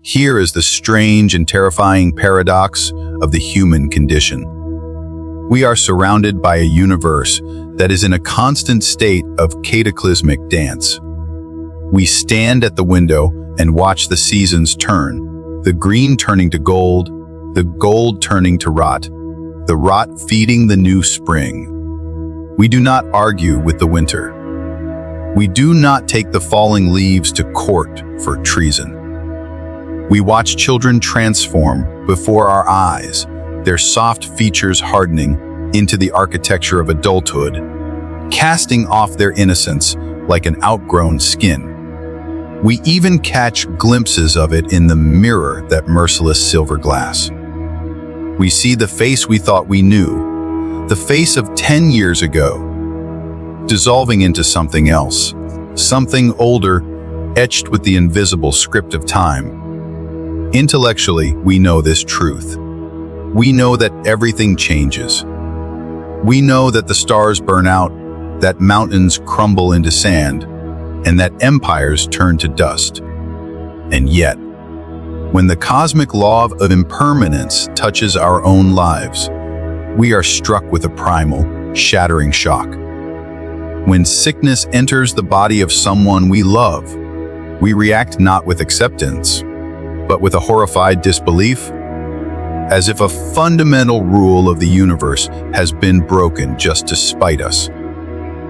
Here is the strange and terrifying paradox of the human condition. We are surrounded by a universe that is in a constant state of cataclysmic dance. We stand at the window and watch the seasons turn, the green turning to gold, the gold turning to rot, the rot feeding the new spring. We do not argue with the winter. We do not take the falling leaves to court for treason. We watch children transform before our eyes, their soft features hardening into the architecture of adulthood, casting off their innocence like an outgrown skin. We even catch glimpses of it in the mirror, that merciless silver glass. We see the face we thought we knew, the face of 10 years ago, dissolving into something else, something older, etched with the invisible script of time. Intellectually, we know this truth. We know that everything changes. We know that the stars burn out, that mountains crumble into sand, and that empires turn to dust. And yet, when the cosmic law of impermanence touches our own lives, we are struck with a primal, shattering shock. When sickness enters the body of someone we love, we react not with acceptance, but with a horrified disbelief, as if a fundamental rule of the universe has been broken just to spite us.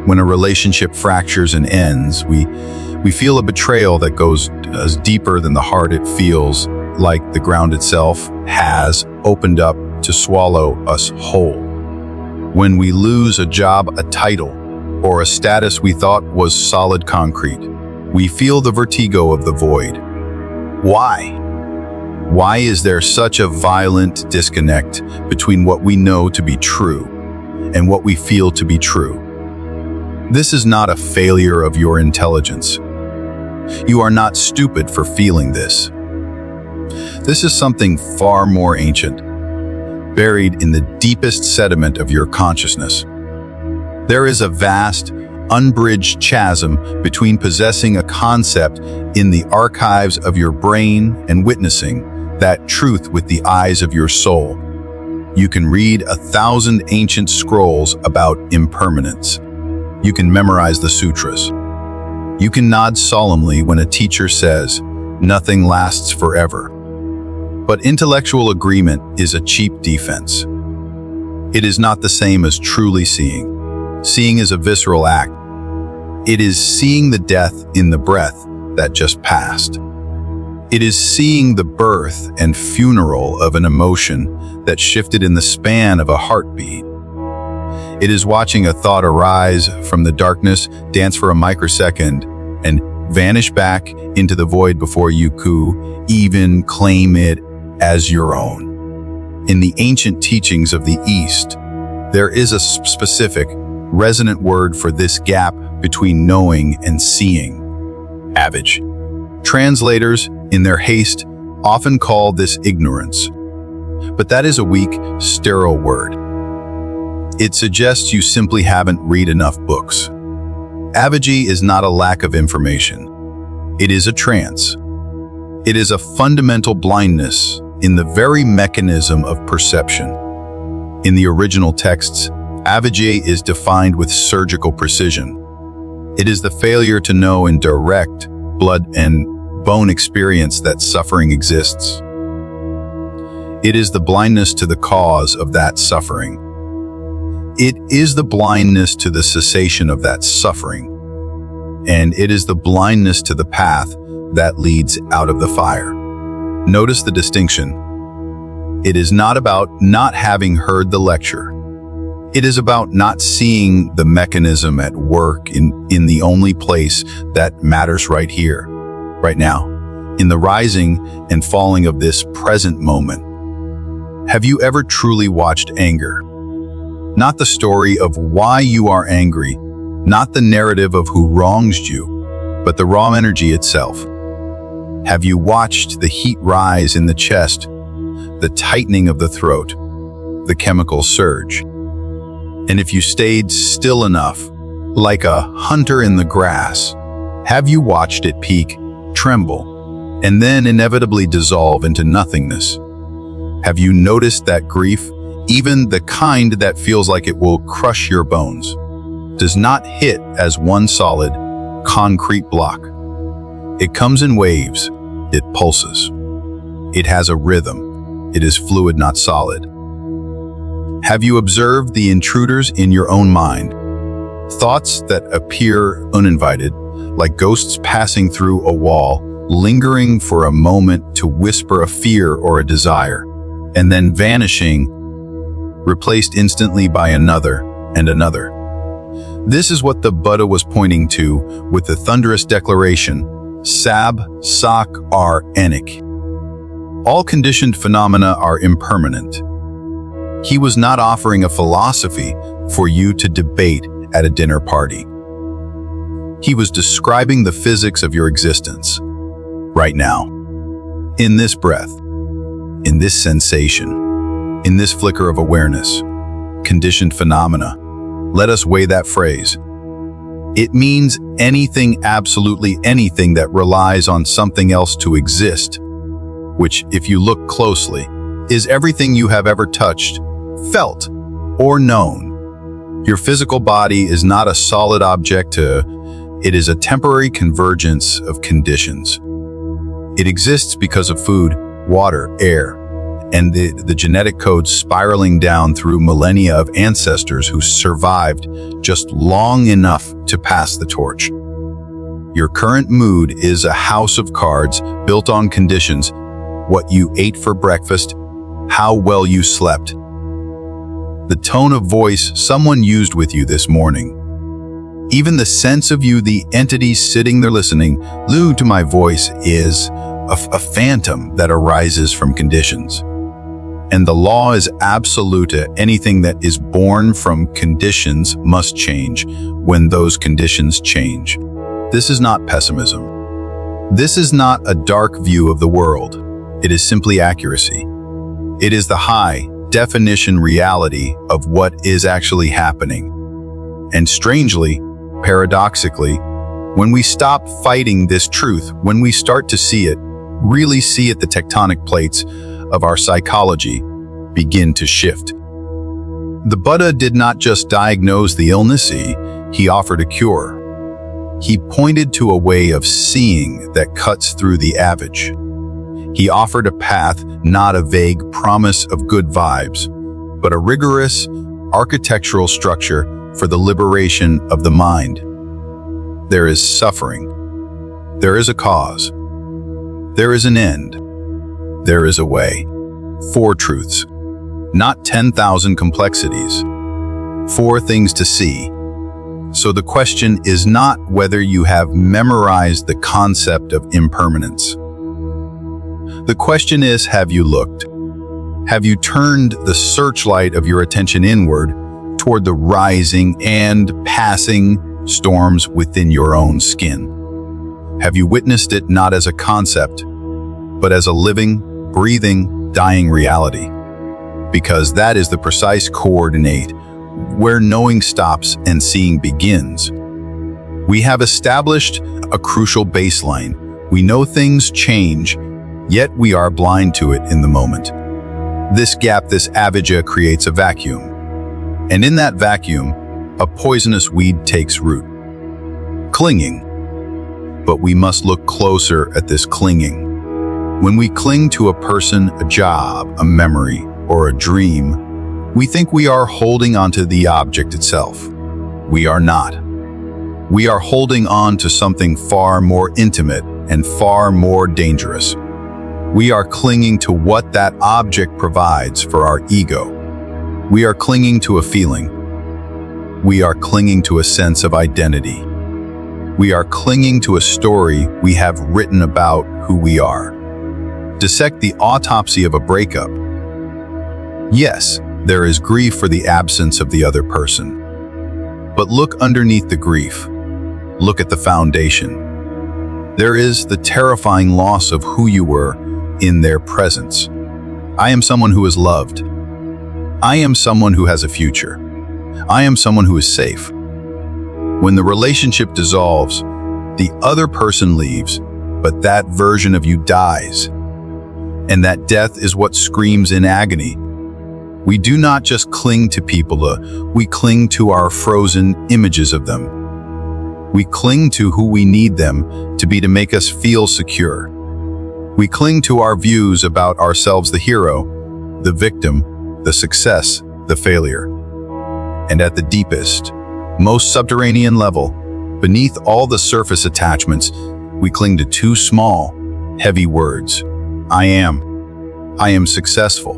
When a relationship fractures and ends, we feel a betrayal that goes as deeper than the heart. It feels like the ground itself has opened up to swallow us whole. When we lose a job, a title, or a status we thought was solid concrete, we feel the vertigo of the void. Why? Why is there such a violent disconnect between what we know to be true and what we feel to be true? This is not a failure of your intelligence. You are not stupid for feeling this. This is something far more ancient, buried in the deepest sediment of your consciousness. There is a vast, unbridged chasm between possessing a concept in the archives of your brain and witnessing that truth with the eyes of your soul. You can read 1,000 ancient scrolls about impermanence. You can memorize the sutras. You can nod solemnly when a teacher says, "Nothing lasts forever." But intellectual agreement is a cheap defense. It is not the same as truly seeing. Seeing is a visceral act. It is seeing the death in the breath that just passed. It is seeing the birth and funeral of an emotion that shifted in the span of a heartbeat. It is watching a thought arise from the darkness, dance for a microsecond, and vanish back into the void before you could even claim it as your own. In the ancient teachings of the East, there is a specific, resonant word for this gap between knowing and seeing: Avijjā. Translators, in their haste, often call this ignorance. But that is a weak, sterile word. It suggests you simply haven't read enough books. Avijjā is not a lack of information. It is a trance. It is a fundamental blindness in the very mechanism of perception. In the original texts, Avijjā is defined with surgical precision. It is the failure to know in direct, blood and bone experience that suffering exists. It is the blindness to the cause of that suffering. It is the blindness to the cessation of that suffering. And it is the blindness to the path that leads out of the fire. Notice the distinction. It is not about not having heard the lecture. It is about not seeing the mechanism at work in the only place that matters right here, right now, in the rising and falling of this present moment. Have you ever truly watched anger? Not the story of why you are angry, not the narrative of who wrongs you, but the raw energy itself. Have you watched the heat rise in the chest, the tightening of the throat, the chemical surge? And if you stayed still enough, like a hunter in the grass, have you watched it peak, tremble, and then inevitably dissolve into nothingness. Have you noticed that grief, even the kind that feels like it will crush your bones, does not hit as one solid, concrete block? It comes in waves, it pulses. It has a rhythm. It is fluid, not solid. Have you observed the intruders in your own mind? Thoughts that appear uninvited, like ghosts passing through a wall, lingering for a moment to whisper a fear or a desire, and then vanishing, replaced instantly by another and another. This is what the Buddha was pointing to with the thunderous declaration, Sab Sak Ar Enik. All conditioned phenomena are impermanent. He was not offering a philosophy for you to debate at a dinner party. He was describing the physics of your existence, right now, in this breath, in this sensation, in this flicker of awareness, conditioned phenomena. Let us weigh that phrase. It means anything, absolutely anything that relies on something else to exist, which, if you look closely, is everything you have ever touched, felt, or known. Your physical body is not a solid object, it is a temporary convergence of conditions. It exists because of food, water, air, and the genetic codes spiraling down through millennia of ancestors who survived just long enough to pass the torch. Your current mood is a house of cards built on conditions: what you ate for breakfast, how well you slept, the tone of voice someone used with you this morning. Even the sense of you, the entity sitting there listening, glued to my voice, is a phantom that arises from conditions. And the law is absolute. Anything that is born from conditions must change when those conditions change. This is not pessimism. This is not a dark view of the world. It is simply accuracy. It is the high-definition reality of what is actually happening. And strangely, paradoxically, when we stop fighting this truth, when we start to see it, really see it, the tectonic plates of our psychology begin to shift. The Buddha did not just diagnose the illness, he offered a cure. He pointed to a way of seeing that cuts through the Avijjā. He offered a path, not a vague promise of good vibes, but a rigorous architectural structure for the liberation of the mind. There is suffering. There is a cause. There is an end. There is a way. 4 truths, not 10,000 complexities. 4 things to see. So the question is not whether you have memorized the concept of impermanence. The question is, have you looked? Have you turned the searchlight of your attention inward toward the rising and passing storms within your own skin? Have you witnessed it not as a concept, but as a living, breathing, dying reality? Because that is the precise coordinate where knowing stops and seeing begins. We have established a crucial baseline. We know things change, yet we are blind to it in the moment. This gap, this Avijjā, creates a vacuum. And in that vacuum, a poisonous weed takes root. Clinging. But we must look closer at this clinging. When we cling to a person, a job, a memory, or a dream, we think we are holding onto the object itself. We are not. We are holding on to something far more intimate and far more dangerous. We are clinging to what that object provides for our ego. We are clinging to a feeling. We are clinging to a sense of identity. We are clinging to a story we have written about who we are. Dissect the autopsy of a breakup. Yes, there is grief for the absence of the other person. But look underneath the grief. Look at the foundation. There is the terrifying loss of who you were in their presence. I am someone who is loved. I am someone who has a future. I am someone who is safe. When the relationship dissolves, the other person leaves, but that version of you dies. And that death is what screams in agony. We do not just cling to people, we cling to our frozen images of them. We cling to who we need them to be to make us feel secure. We cling to our views about ourselves, the hero, the victim, the success, the failure. And at the deepest, most subterranean level, beneath all the surface attachments, we cling to two small, heavy words. I am successful.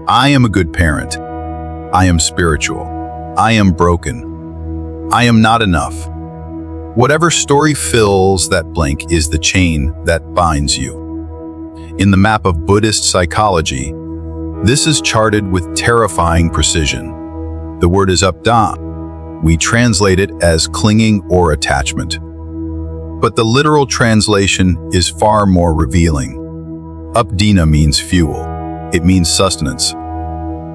I am a good parent. I am spiritual. I am broken. I am not enough. Whatever story fills that blank is the chain that binds you. In the map of Buddhist psychology, this is charted with terrifying precision. The word is Upādāna. We translate it as clinging or attachment. But the literal translation is far more revealing. Upādāna means fuel. It means sustenance.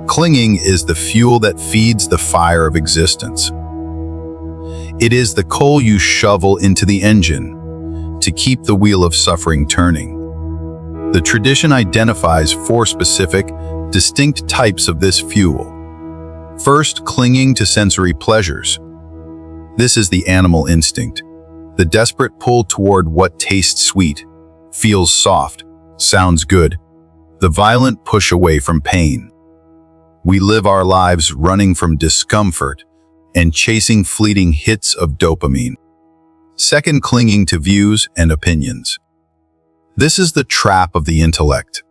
Clinging is the fuel that feeds the fire of existence. It is the coal you shovel into the engine to keep the wheel of suffering turning. The tradition identifies four specific, distinct types of this fuel. First, clinging to sensory pleasures. This is the animal instinct, the desperate pull toward what tastes sweet, feels soft, sounds good, the violent push away from pain. We live our lives running from discomfort and chasing fleeting hits of dopamine. Second, clinging to views and opinions. This is the trap of the intellect,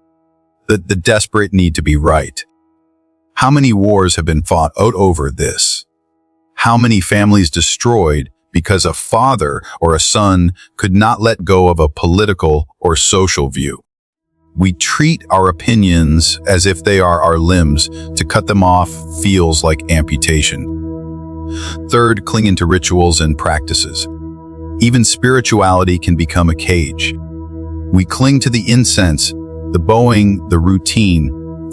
the desperate need to be right. How many wars have been fought out over this? How many families destroyed because a father or a son could not let go of a political or social view? We treat our opinions as if they are our limbs. To cut them off feels like amputation. Third, clinging to rituals and practices. Even spirituality can become a cage. We cling to the incense, the bowing, the routine,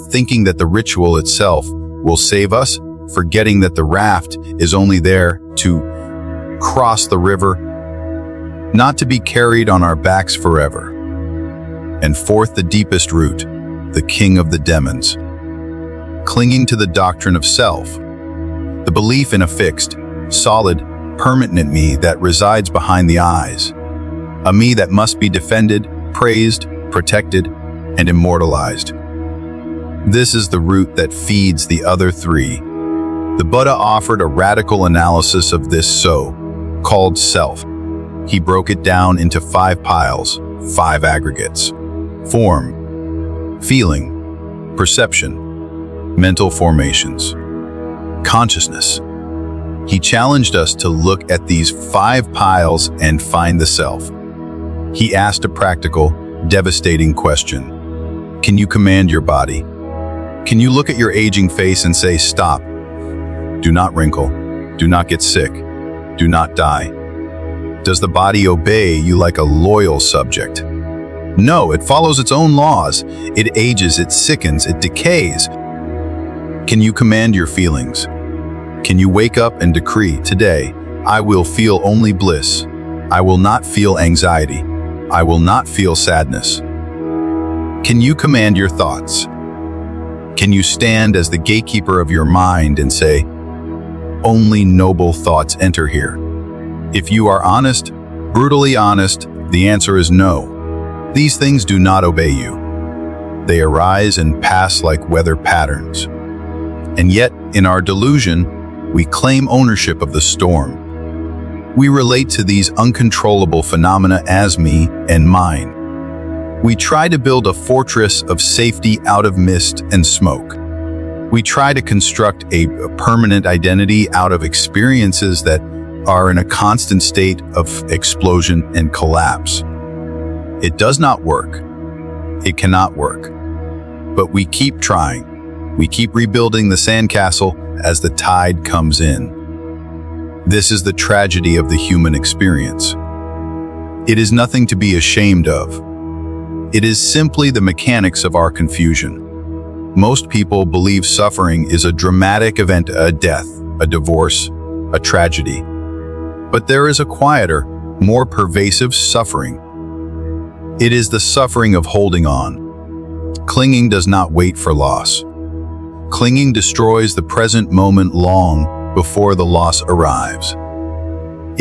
thinking that the ritual itself will save us, forgetting that the raft is only there to cross the river, not to be carried on our backs forever. And fourth, the deepest root, the king of the demons. Clinging to the doctrine of self, the belief in a fixed, solid, permanent me that resides behind the eyes, a me that must be defended, praised, protected, and immortalized. This is the root that feeds the other three. The Buddha offered a radical analysis of this so-called self. He broke it down into 5 piles, 5 aggregates. Form, feeling, perception, mental formations, consciousness. He challenged us to look at these 5 piles and find the self. He asked a practical, devastating question. Can you command your body? Can you look at your aging face and say, stop? Do not wrinkle. Do not get sick. Do not die. Does the body obey you like a loyal subject? No, it follows its own laws. It ages, it sickens, it decays. Can you command your feelings? Can you wake up and decree, today, I will feel only bliss. I will not feel anxiety. I will not feel sadness. Can you command your thoughts? Can you stand as the gatekeeper of your mind and say, only noble thoughts enter here? If you are honest, brutally honest, the answer is no. These things do not obey you. They arise and pass like weather patterns. And yet, in our delusion, we claim ownership of the storm. We relate to these uncontrollable phenomena as me and mine. We try to build a fortress of safety out of mist and smoke. We try to construct a permanent identity out of experiences that are in a constant state of explosion and collapse. It does not work. It cannot work. But we keep trying. We keep rebuilding the sandcastle as the tide comes in. This is the tragedy of the human experience. It is nothing to be ashamed of. It is simply the mechanics of our confusion. Most people believe suffering is a dramatic event, a death, a divorce, a tragedy. But there is a quieter, more pervasive suffering. It is the suffering of holding on. Clinging does not wait for loss. Clinging destroys the present moment long before the loss arrives.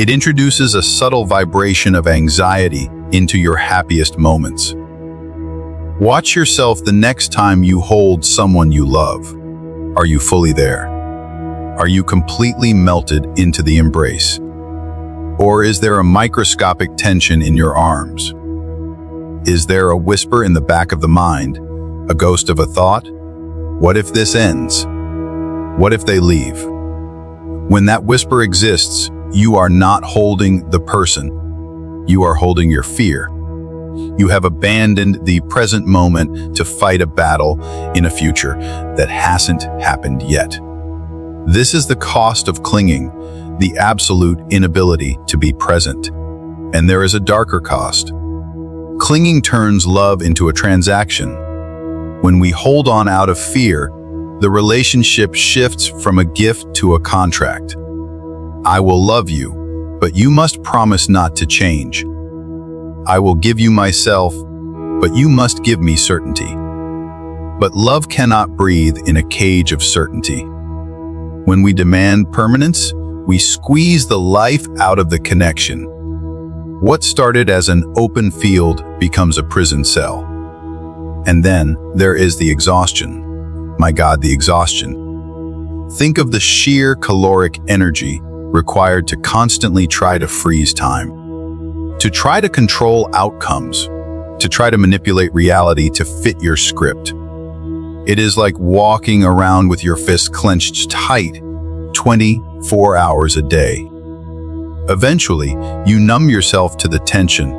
It introduces a subtle vibration of anxiety into your happiest moments. Watch yourself the next time you hold someone you love. Are you fully there? Are you completely melted into the embrace? Or is there a microscopic tension in your arms? Is there a whisper in the back of the mind, a ghost of a thought? What if this ends? What if they leave? When that whisper exists, you are not holding the person. You are holding your fear. You have abandoned the present moment to fight a battle in a future that hasn't happened yet. This is the cost of clinging, the absolute inability to be present. And there is a darker cost. Clinging turns love into a transaction. When we hold on out of fear, the relationship shifts from a gift to a contract. I will love you, but you must promise not to change. I will give you myself, but you must give me certainty. But love cannot breathe in a cage of certainty. When we demand permanence, we squeeze the life out of the connection. What started as an open field becomes a prison cell. And then there is the exhaustion. My God, the exhaustion. Think of the sheer caloric energy required to constantly try to freeze time, to try to control outcomes, to try to manipulate reality to fit your script. It is like walking around with your fists clenched tight 24 hours a day. Eventually, you numb yourself to the tension.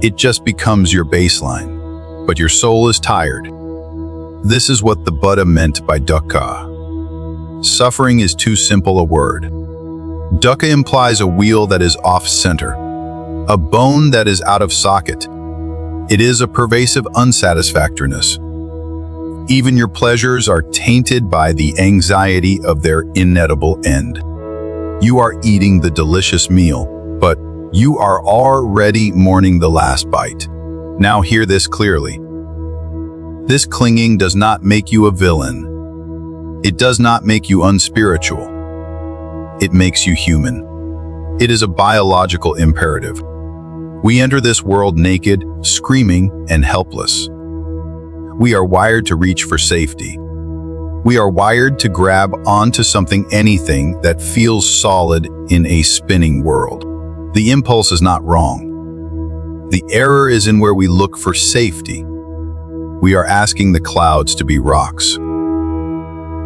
It just becomes your baseline, but your soul is tired. This is what the Buddha meant by dukkha. Suffering is too simple a word. Dukkha implies a wheel that is off-center, a bone that is out of socket. It is a pervasive unsatisfactoriness. Even your pleasures are tainted by the anxiety of their inedible end. You are eating the delicious meal, but you are already mourning the last bite. Now hear this clearly. This clinging does not make you a villain. It does not make you unspiritual. It makes you human. It is a biological imperative. We enter this world naked, screaming, and helpless. We are wired to reach for safety. We are wired to grab onto anything that feels solid in a spinning world. The impulse is not wrong. The error is in where we look for safety. We are asking the clouds to be rocks.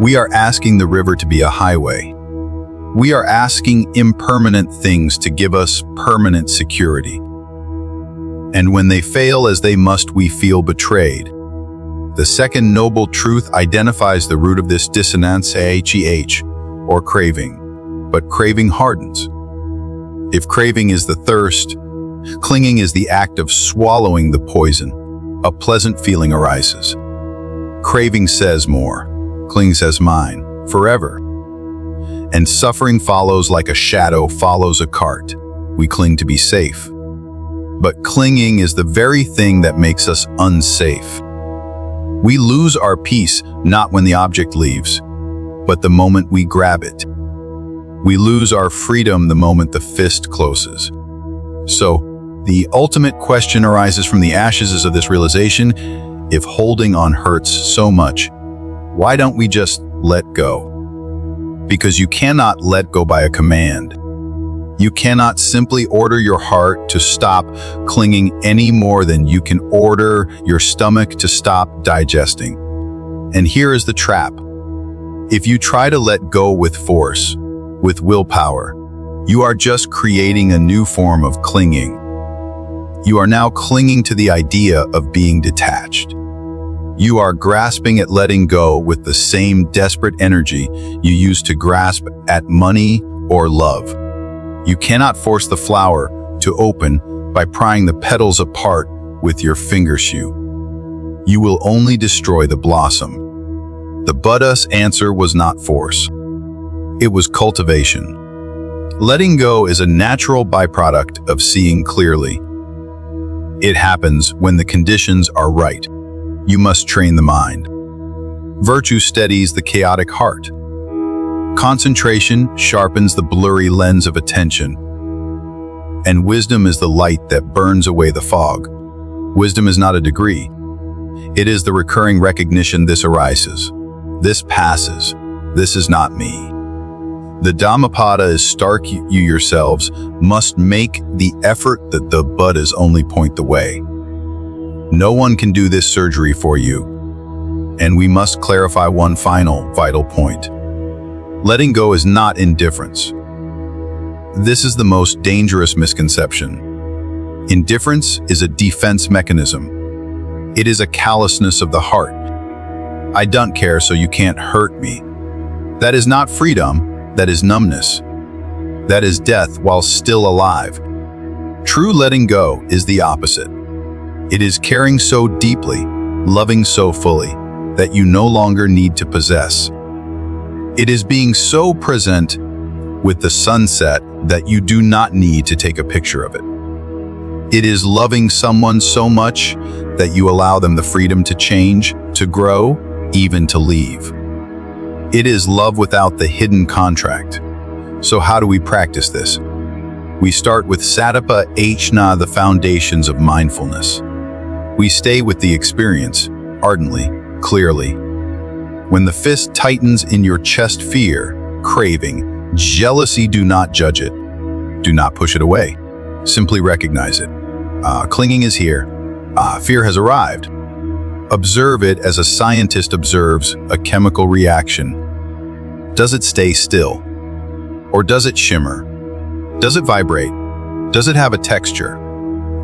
We are asking the river to be a highway. We are asking impermanent things to give us permanent security. And when they fail as they must, we feel betrayed. The second noble truth identifies the root of this dissonance, or craving. But craving hardens. If craving is the thirst, clinging is the act of swallowing the poison. A pleasant feeling arises. Craving says more. Cling says mine, forever. And suffering follows like a shadow follows a cart. We cling to be safe. But clinging is the very thing that makes us unsafe. We lose our peace not when the object leaves, but the moment we grab it. We lose our freedom the moment the fist closes. So, the ultimate question arises from the ashes of this realization: if holding on hurts so much, why don't we just let go? Because you cannot let go by a command. You cannot simply order your heart to stop clinging any more than you can order your stomach to stop digesting. And here is the trap. If you try to let go with force, with willpower, you are just creating a new form of clinging. You are now clinging to the idea of being detached. You are grasping at letting go with the same desperate energy you used to grasp at money or love. You cannot force the flower to open by prying the petals apart with your fingershoe. You will only destroy the blossom. The Buddha's answer was not force. It was cultivation. Letting go is a natural byproduct of seeing clearly. It happens when the conditions are right. You must train the mind. Virtue steadies the chaotic heart. Concentration sharpens the blurry lens of attention. And wisdom is the light that burns away the fog. Wisdom is not a degree. It is the recurring recognition this arises. This passes. This is not me. The Dhammapada is stark. You yourselves must make the effort that the Buddhas only point the way. No one can do this surgery for you. And we must clarify one final vital point. Letting go is not indifference. This is the most dangerous misconception. Indifference is a defense mechanism. It is a callousness of the heart. I don't care, so you can't hurt me. That is not freedom. That is numbness. That is death while still alive. True letting go is the opposite. It is caring so deeply, loving so fully, that you no longer need to possess. It is being so present with the sunset that you do not need to take a picture of it. It is loving someone so much that you allow them the freedom to change, to grow, even to leave. It is love without the hidden contract. So how do we practice this? We start with Satapa Ajna, the foundations of mindfulness. We stay with the experience, ardently, clearly. When the fist tightens in your chest, fear, craving, jealousy, do not judge it. Do not push it away. Simply recognize it. Clinging is here. Fear has arrived. Observe it as a scientist observes a chemical reaction. Does it stay still? Or does it shimmer? Does it vibrate? Does it have a texture?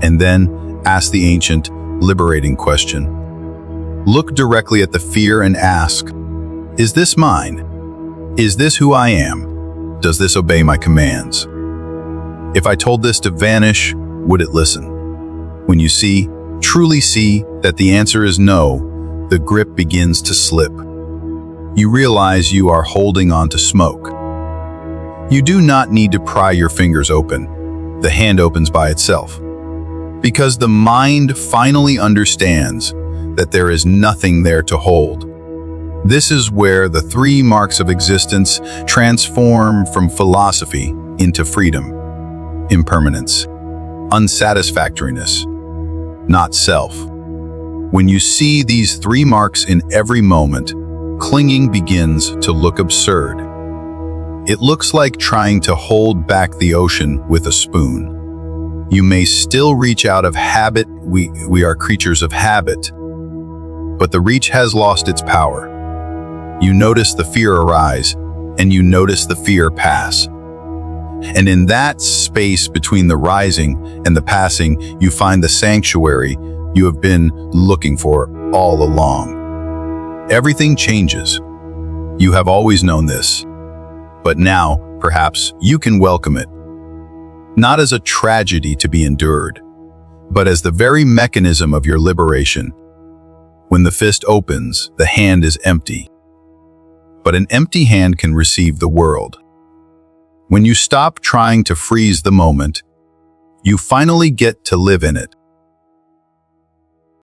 And then ask the ancient, liberating question. Look directly at the fear and ask, is this mine? Is this who I am? Does this obey my commands? If I told this to vanish, would it listen? When you truly see that the answer is no, the grip begins to slip. You realize you are holding on to smoke. You do not need to pry your fingers open. The hand opens by itself. Because the mind finally understands that there is nothing there to hold. This is where the 3 marks of existence transform from philosophy into freedom. Impermanence, unsatisfactoriness, not self. When you see these 3 marks in every moment, clinging begins to look absurd. It looks like trying to hold back the ocean with a spoon. You may still reach out of habit. We are creatures of habit. But the reach has lost its power. You notice the fear arise, and you notice the fear pass. And in that space between the rising and the passing, you find the sanctuary you have been looking for all along. Everything changes. You have always known this. But now, perhaps, you can welcome it. Not as a tragedy to be endured, but as the very mechanism of your liberation. When the fist opens, the hand is empty. But an empty hand can receive the world. When you stop trying to freeze the moment, you finally get to live in it.